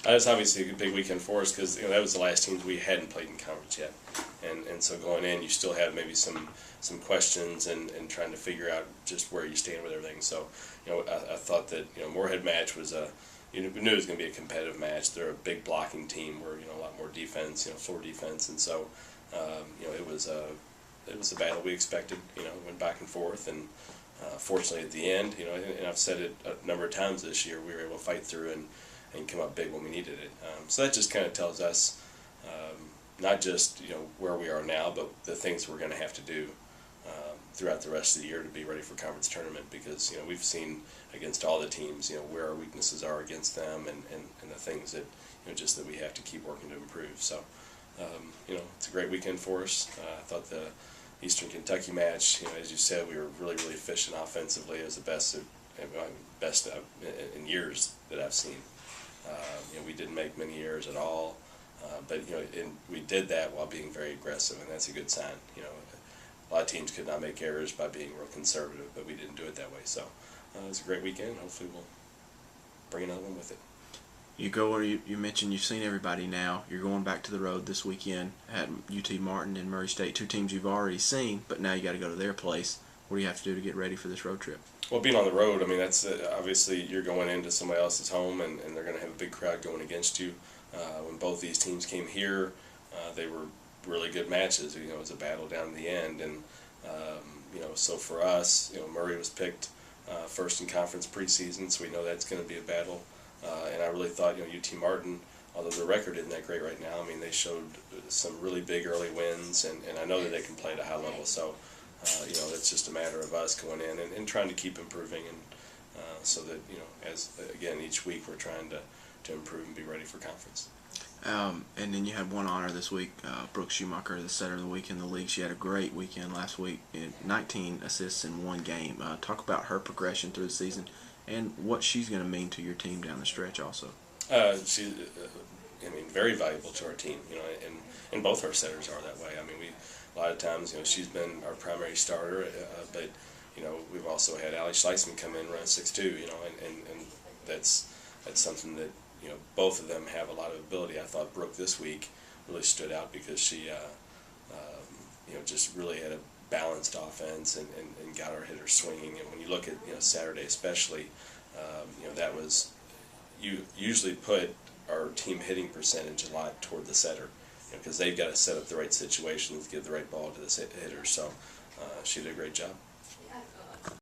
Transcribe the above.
That's obviously a big weekend for us because that was the last teams we hadn't played in conference yet, and so going in, you still have maybe some questions and trying to figure out just where you stand with everything. So I thought that Moorhead match was we knew it was going to be a competitive match. They're a big blocking team where a lot more defense, floor defense, and so it was the battle we expected. Went back and forth, and fortunately at the end, and I've said it a number of times this year, we were able to fight through and come up big when we needed it. So that just kind of tells us not just where we are now, but the things we're going to have to do throughout the rest of the year to be ready for conference tournament, because we've seen against all the teams where our weaknesses are against them, and the things that just that we have to keep working to improve. So it's a great weekend for us. I thought the Eastern Kentucky match, as you said, we were really efficient offensively. It was the best in years that I've seen. We didn't make many errors at all, but we did that while being very aggressive, and that's a good sign. A lot of teams could not make errors by being real conservative, but we didn't do it that way. So it was a great weekend. Hopefully we'll bring another one with it. You go where you mentioned you've seen everybody now. You're going back to the road this weekend at UT Martin and Murray State, two teams you've already seen, but now you got to go to their place. What do you have to do to get ready for this road trip? Well, being on the road, that's obviously you're going into somebody else's home, and they're going to have a big crowd going against you. When both these teams came here, they were really good matches. It was a battle down to the end, and so for us, Murray was picked first in conference preseason, so we know that's going to be a battle. And I really thought UT Martin, although their record isn't that great right now, they showed some really big early wins, and I know that they can play at a high level. So it's just a matter of us going in and trying to keep improving, and so that as again each week we're trying to improve and be ready for conference. And then you had one honor this week, Brooke Schumacher, the setter of the week in the league. She had a great weekend last week, 19 assists in one game. Talk about her progression through the season and what she's going to mean to your team down the stretch also. She's very valuable to our team, and both our setters are that way. A lot of times, she's been our primary starter, but we've also had Allie Schleitzman come in around 6'2", and that's something that both of them have a lot of ability. I thought Brooke this week really stood out because she just really had a balanced offense and got our hitters swinging. And when you look at Saturday especially, that was, you usually put our team hitting percentage a lot toward the setter, because they've got to set up the right situations, give the right ball to the hitter. So she did a great job.